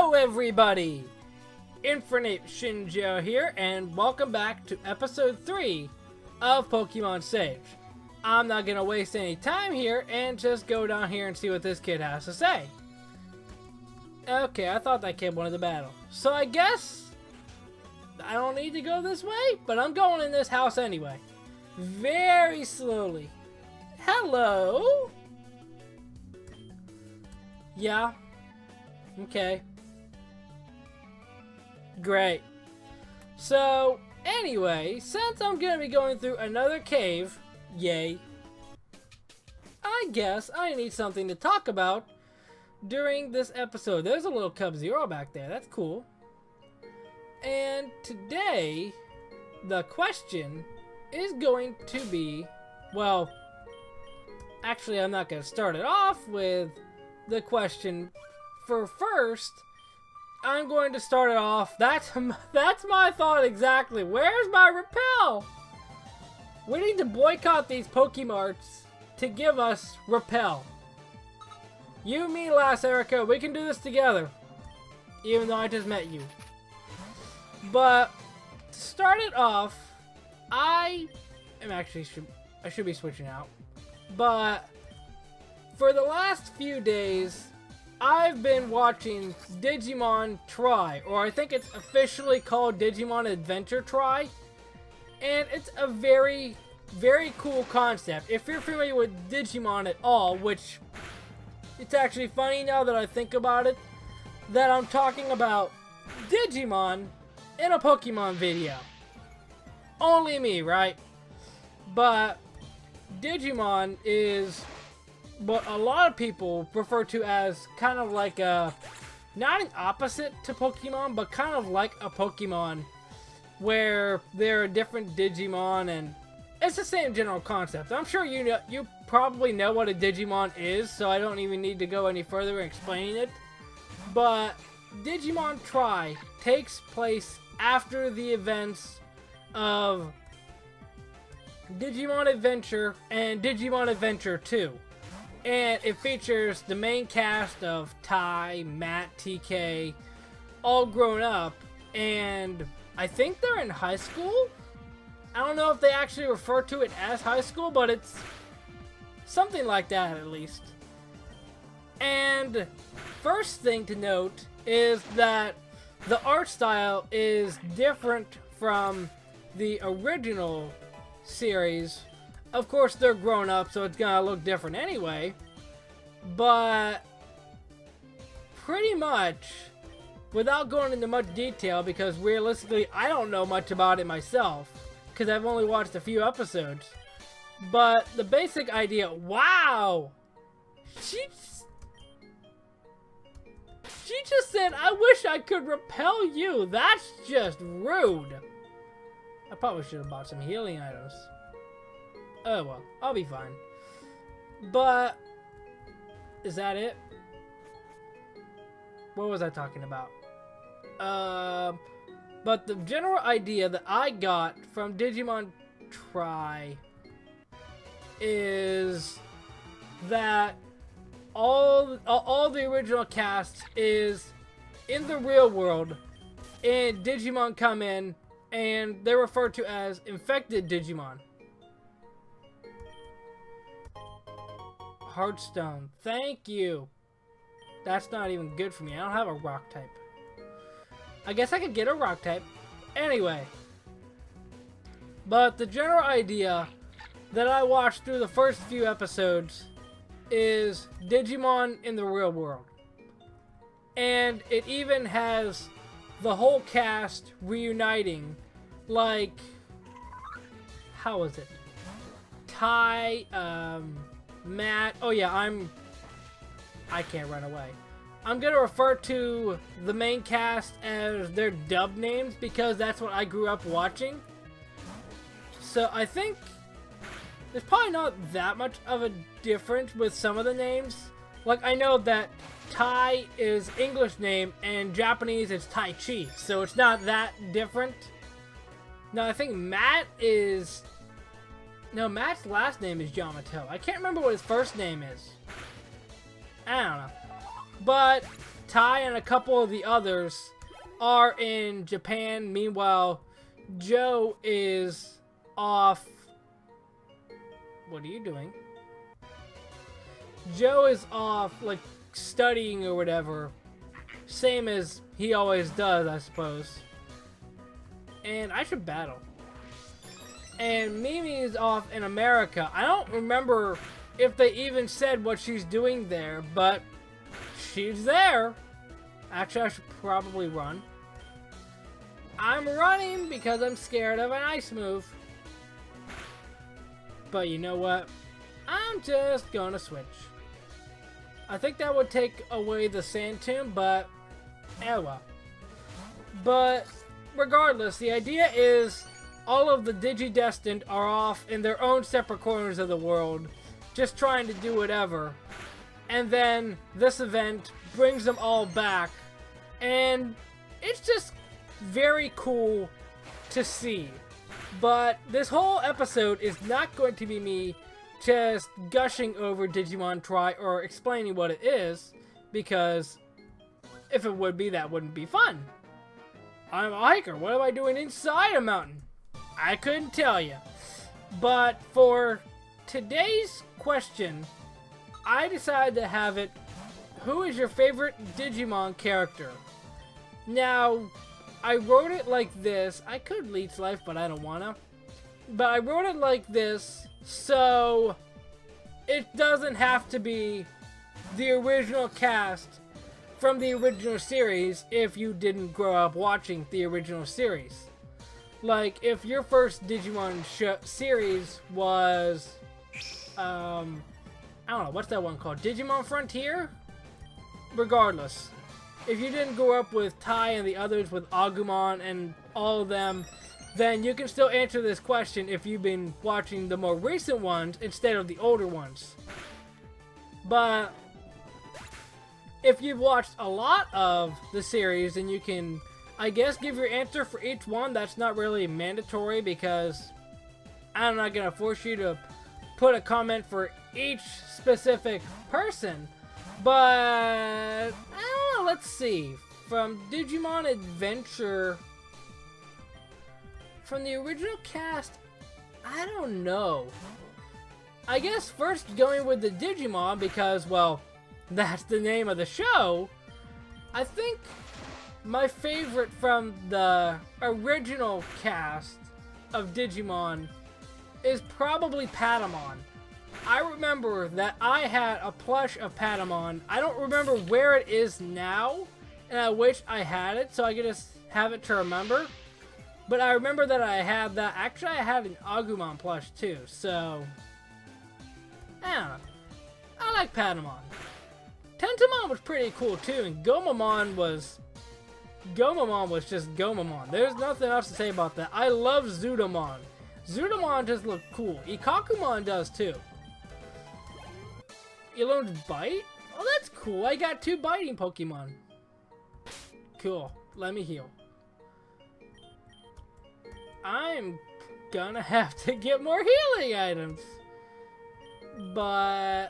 Hello everybody! Infernape Shinjo here, and welcome back to episode 3 of Pokemon Sage. I'm not gonna waste any time here and just go down here and see what this kid has to say. Okay, I thought that kid wanted the battle. So I guess I don't need to go this way, but I'm going in this house anyway. Very slowly. Hello? Yeah. Okay. Great. So, anyway, since I'm going to be going through another cave, yay, I guess I need something to talk about during this episode. There's a little Cub Zero back there. That's cool. And today, the question is going to be, well, actually, I'm not going to start it off with the question. For first, I'm going to start it off. That's my thought exactly. Where's my repel? We need to boycott these PokéMarts to give us repel. You, me, last Erica, we can do this together. Even though I just met you. But to start it off, I should be switching out. But for the last few days, I've been watching Digimon Try, or I think it's officially called Digimon Adventure Try, and it's a very, very cool concept. If you're familiar with Digimon at all, which it's actually funny now that I think about it, that I'm talking about Digimon in a Pokemon video. Only me, right? But Digimon is what a lot of people refer to as kind of like a, not an opposite to Pokemon, but kind of like a Pokemon, where there are different Digimon, and it's the same general concept. I'm sure you probably know what a Digimon is, so I don't even need to go any further in explaining it. But Digimon Try takes place after the events of Digimon Adventure and Digimon Adventure 2. And it features the main cast of Tai, Matt, TK, all grown up, and I think they're in high school? I don't know if they actually refer to it as high school, but it's something like that at least. And first thing to note is that the art style is different from the original series. Of course, they're grown up, so it's gonna look different anyway. But pretty much, without going into much detail, because realistically, I don't know much about it myself, because I've only watched a few episodes. But the basic idea, wow! She just said, I wish I could repel you. That's just rude. I probably should have bought some healing items. Oh well, I'll be fine. But is that it? What was I talking about? But the general idea that I got from Digimon Try is that all the original cast is in the real world, and Digimon come in, and they're referred to as infected Digimon. Heartstone. Thank you. That's not even good for me. I don't have a rock type. I guess I could get a rock type. Anyway. But the general idea that I watched through the first few episodes is Digimon in the real world. And it even has the whole cast reuniting. Like, how is it? Tai, Matt, oh yeah, I can't run away. I'm gonna refer to the main cast as their dub names because that's what I grew up watching. So I think there's probably not that much of a difference with some of the names. Like, I know that Tai is English name and Japanese is Tai Chi, so it's not that different. No, I think Matt is... No, Matt's last name is Yamato. I can't remember what his first name is. I don't know. But Tai and a couple of the others are in Japan. Meanwhile, Joe is off. What are you doing? Joe is off, like, studying or whatever. Same as he always does, I suppose. And I should battle. And Mimi is off in America. I don't remember if they even said what she's doing there, but she's there. Actually, I should probably run. I'm running because I'm scared of an ice move. But you know what? I'm just gonna switch. I think that would take away the Sand Tomb, but well. But regardless, the idea is all of the Digidestined are off in their own separate corners of the world, just trying to do whatever. And then this event brings them all back, and it's just very cool to see. But this whole episode is not going to be me just gushing over Digimon Tri or explaining what it is, because if it would be, that wouldn't be fun. I'm a hiker. What am I doing inside a mountain? I couldn't tell you. But for today's question, I decided to have it, who is your favorite Digimon character? Now, I wrote it like this. I could Leech Life, but I don't wanna. But I wrote it like this, so it doesn't have to be the original cast from the original series if you didn't grow up watching the original series. Like, if your first Digimon series was, I don't know, what's that one called? Digimon Frontier? Regardless, if you didn't grow up with Tai and the others, with Agumon and all of them, then you can still answer this question if you've been watching the more recent ones instead of the older ones. But if you've watched a lot of the series, then you can, I guess, give your answer for each one. That's not really mandatory because I'm not going to force you to put a comment for each specific person. But, let's see. From Digimon Adventure, from the original cast, I don't know. I guess first going with the Digimon because, well, that's the name of the show. I think my favorite from the original cast of Digimon is probably Patamon. I remember that I had a plush of Patamon. I don't remember where it is now, and I wish I had it so I could just have it to remember. But I remember that I had that. Actually, I had an Agumon plush too, so I don't know. I like Patamon. Tentomon was pretty cool too, and Gomamon was just Gomamon. There's nothing else to say about that. I love Zudomon. Zudomon just looked cool. Ikakumon does too. Elon's Bite? Oh, that's cool. I got 2 biting Pokemon. Cool. Let me heal. I'm gonna have to get more healing items. But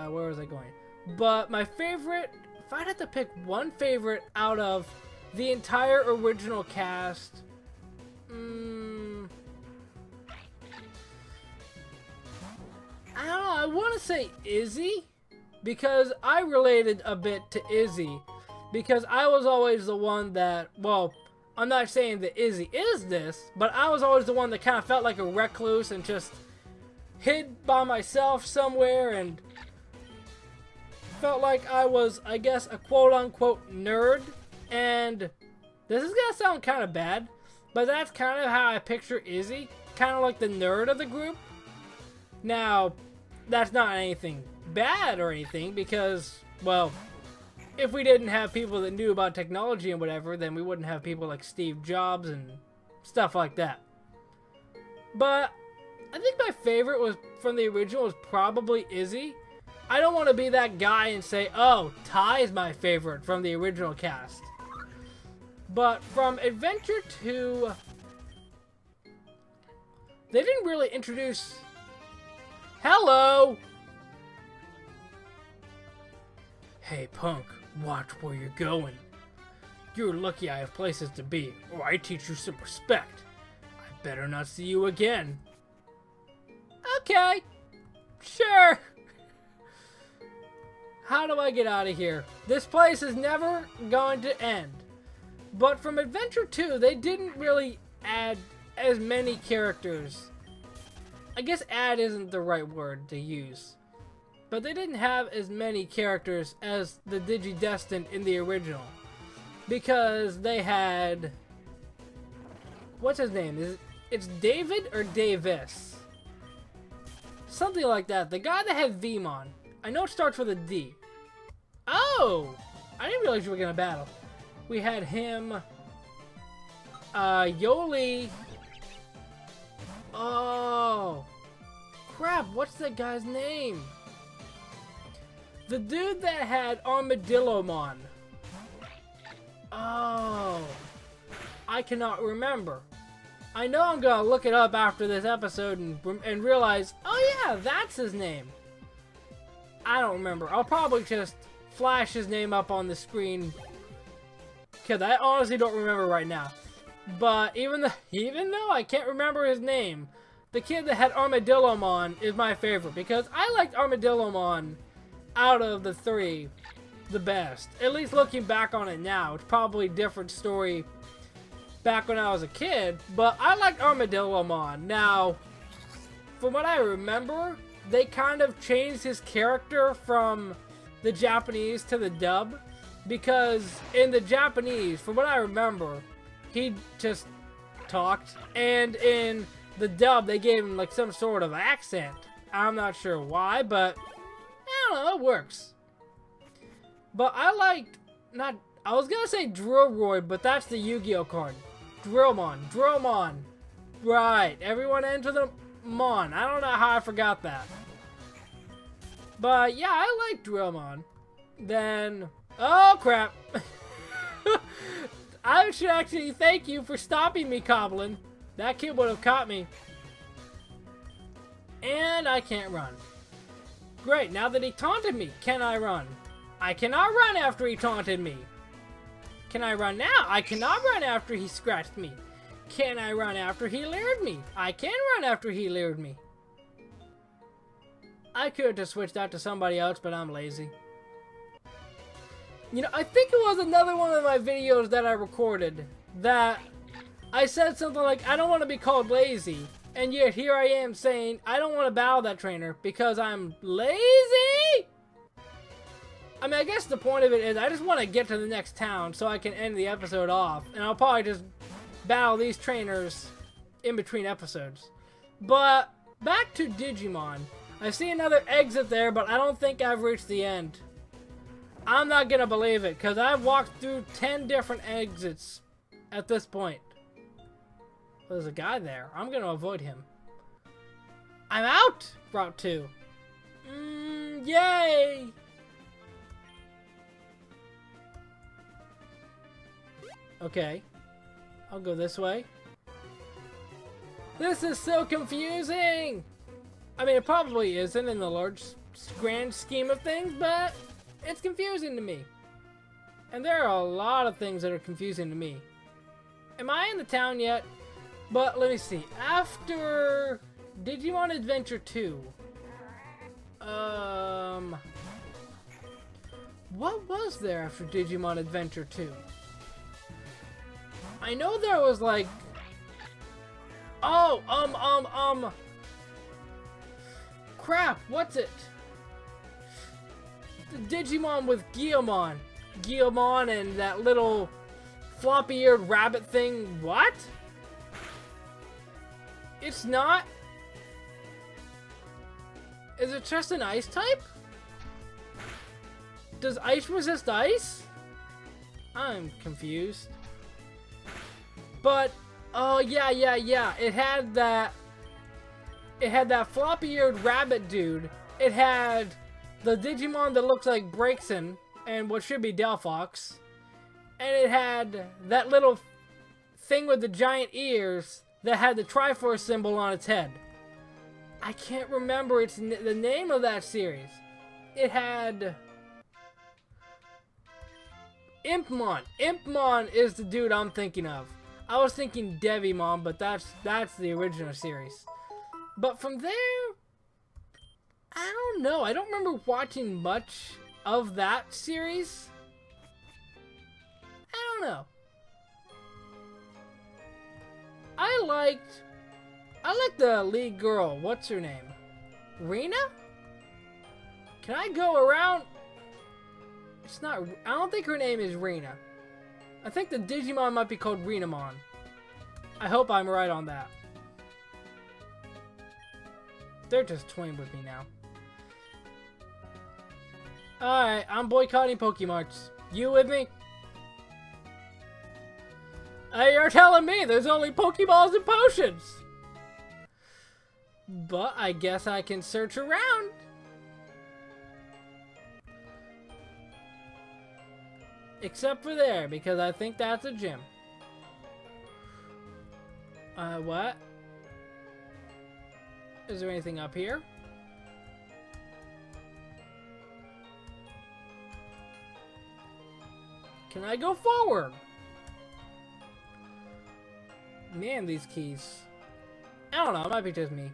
where was I going? But my favorite, if I'd have to pick one favorite out of the entire original cast, I don't know, I want to say Izzy, because I related a bit to Izzy, because I was always the one that, well, I'm not saying that Izzy is this, but I was always the one that kind of felt like a recluse and just hid by myself somewhere and felt like I was, I guess, a quote-unquote nerd. And this is gonna sound kind of bad, but that's kind of how I picture Izzy, kind of like the nerd of the group. Now, that's not anything bad or anything, because, well, if we didn't have people that knew about technology and whatever, then we wouldn't have people like Steve Jobs and stuff like that. But I think my favorite was from the original was probably Izzy. I don't want to be that guy and say, oh, Tai is my favorite from the original cast. But from Adventure 2, they didn't really introduce... Hello! Hey punk, watch where you're going. You're lucky I have places to be, or I teach you some respect. I better not see you again. Okay, sure. How do I get out of here? This place is never going to end. But from Adventure 2, they didn't really add as many characters. I guess add isn't the right word to use. But they didn't have as many characters as the Digidestined in the original. Because they had... What's his name? It's David or Davis? Something like that. The guy that had Vmon. I know it starts with a D. Oh! I didn't realize you were gonna battle. We had him. Yoli. Oh. Crap, what's that guy's name? The dude that had Armadillomon. Oh. I cannot remember. I know I'm gonna look it up after this episode and realize, oh yeah, that's his name. I don't remember. I'll probably just flash his name up on the screen because I honestly don't remember right now. But even though I can't remember his name, the kid that had Armadillomon is my favorite because I liked Armadillomon out of the three the best. At least looking back on it now, it's probably a different story back when I was a kid, but I liked Armadillomon. Now, from what I remember, they kind of changed his character from the Japanese to the dub, because in the Japanese, from what I remember, he just talked, and in the dub, they gave him like some sort of accent. I'm not sure why, but I don't know, it works. But I liked, I was gonna say Drillroid, but that's the Yu-Gi-Oh card. Drillmon. Right, everyone enter the Mon. I don't know how I forgot that. But yeah, I like Drillmon. Then, oh crap. I should actually thank you for stopping me, Coblin. That kid would have caught me. And I can't run. Great, now that he taunted me, can I run? I cannot run after he taunted me. Can I run now? I cannot run after he scratched me. Can I run after he leered me? I can run after he leered me. I could have switched out to somebody else, but I'm lazy. You know, I think it was another one of my videos that I recorded that I said something like, I don't want to be called lazy. And yet here I am saying, I don't want to battle that trainer because I'm lazy? I mean, I guess the point of it is I just want to get to the next town so I can end the episode off. And I'll probably just battle these trainers in between episodes. But back to Digimon. I see another exit there, but I don't think I've reached the end. I'm not gonna believe it, because I've walked through 10 different exits at this point. Well, there's a guy there. I'm gonna avoid him. I'm out! Route 2. Yay! Okay. I'll go this way. This is so confusing! I mean, it probably isn't in the large, grand scheme of things, but it's confusing to me. And there are a lot of things that are confusing to me. Am I in the town yet? But let me see. After Digimon Adventure 2, what was there after Digimon Adventure 2? I know there was like, crap, what's it? The Digimon with Guilmon. Guilmon and that little floppy-eared rabbit thing. What? It's not? Is it just an ice type? Does ice resist ice? I'm confused. But, oh yeah. It had that floppy-eared rabbit dude. It had the Digimon that looks like Braixen and what should be Delphox. And it had that little thing with the giant ears that had the Triforce symbol on its head. I can't remember the name of that series. It had... Impmon. Impmon is the dude I'm thinking of. I was thinking Devimon, but that's the original series. But from there, I don't know. I don't remember watching much of that series. I don't know. I liked the lead girl. What's her name? Rena? Can I go around? It's not. I don't think her name is Rena. I think the Digimon might be called Renamon. I hope I'm right on that. They're just toying with me now. Alright, I'm boycotting PokéMarts. You with me? Hey, you're telling me there's only Pokeballs and potions. But I guess I can search around. Except for there, because I think that's a gym. What? Is there anything up here? Can I go forward? Man, these keys. I don't know, it might be just me.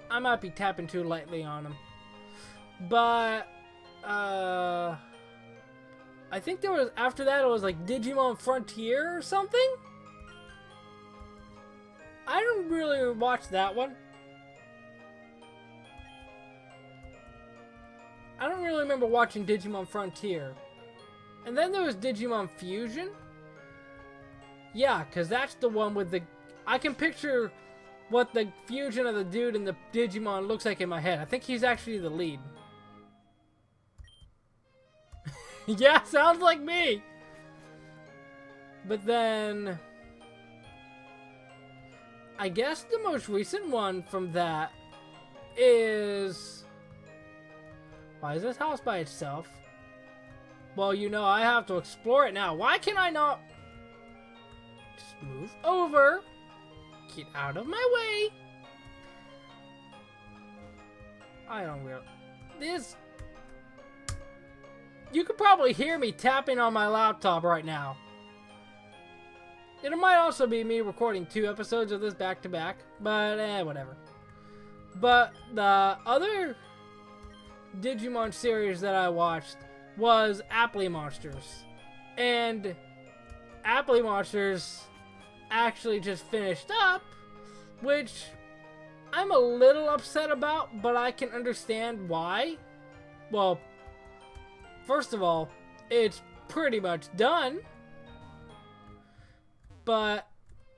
I might be tapping too lightly on them. But, I think there was, after that, it was like Digimon Frontier or something? I didn't really watch that one. I don't really remember watching Digimon Frontier. And then there was Digimon Fusion. Yeah, because that's the one with the... I can picture what the fusion of the dude and the Digimon looks like in my head. I think he's actually the lead. Yeah, sounds like me. But then... I guess the most recent one from that is... Why is this house by itself? Well, you know, I have to explore it now. Why can I not... Just move over. Get out of my way. I don't really... This... You could probably hear me tapping on my laptop right now. It might also be me recording 2 episodes of this back to back, but whatever. But the other Digimon series that I watched was Apply Monsters. And Apply Monsters actually just finished up, which I'm a little upset about, but I can understand why. Well, first of all, it's pretty much done. But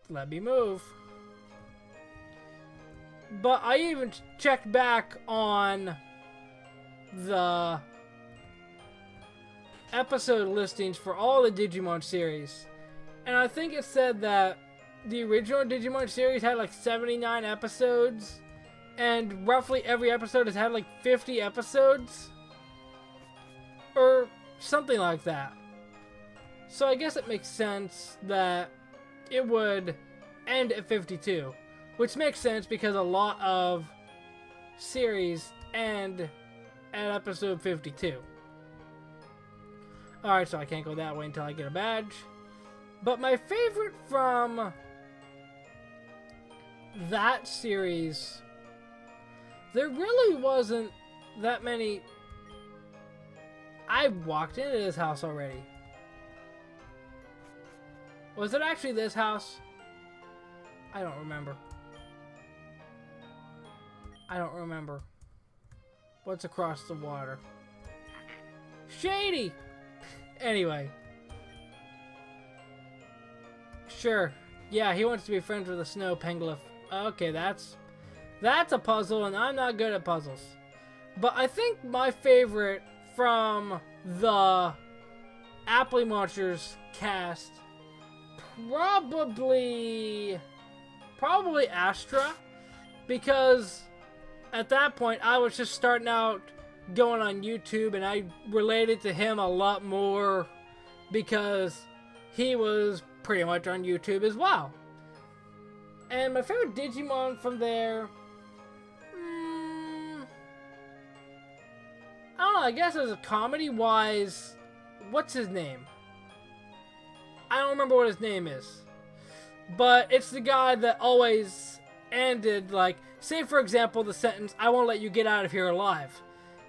let me move. But I even checked back on the episode listings for all the Digimon series, and I think it said that the original Digimon series had like 79 episodes, and roughly every episode has had like 50 episodes or something like that. So I guess it makes sense that it would end at 52, which makes sense because a lot of series end at episode 52. Alright, so I can't go that way until I get a badge. But my favorite from that series, there really wasn't that many. I walked into this house already. Was it actually this house? I don't remember. I don't remember. What's across the water? Shady! Anyway. Sure. Yeah, he wants to be friends with a snow penglyph. Okay, that's a puzzle, and I'm not good at puzzles. But I think my favorite from the Apply Monsters cast, probably Astra, because at that point I was just starting out going on YouTube, and I related to him a lot more because he was pretty much on YouTube as well. And my favorite Digimon from there, I don't know, I guess as a comedy wise what's his name? I don't remember what his name is. But it's the guy that always ended, like, say for example the sentence, I won't let you get out of here alive.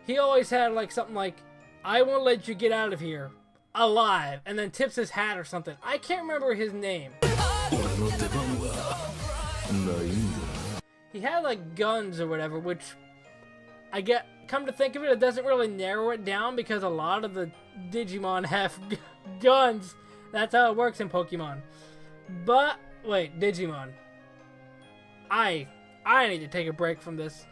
He always had like something like, I won't let you get out of here alive, and then tips his hat or something. I can't remember his name. He had like guns or whatever, which come to think of it, it doesn't really narrow it down because a lot of the Digimon have guns. That's how it works in Pokemon. But wait, Digimon. I need to take a break from this.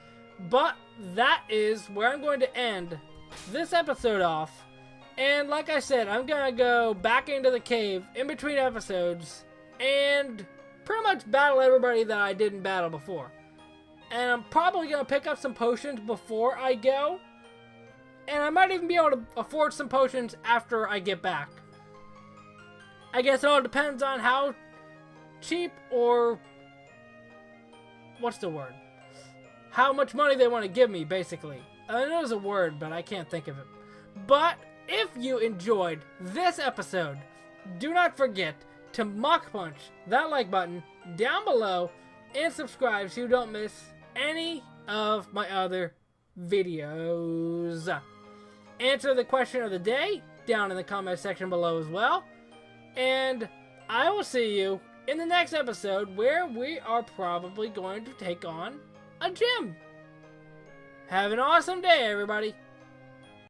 But that is where I'm going to end this episode off. And like I said, I'm going to go back into the cave in between episodes and pretty much battle everybody that I didn't battle before. And I'm probably going to pick up some potions before I go. And I might even be able to afford some potions after I get back. I guess it all depends on how cheap or... what's the word? How much money they want to give me, basically. I know there's a word, but I can't think of it. But if you enjoyed this episode, do not forget to Mach Punch that like button down below and subscribe so you don't miss any of my other videos. Answer the question of the day down in the comment section below as well. And I will see you in the next episode where we are probably going to take on a gym. Have an awesome day, everybody.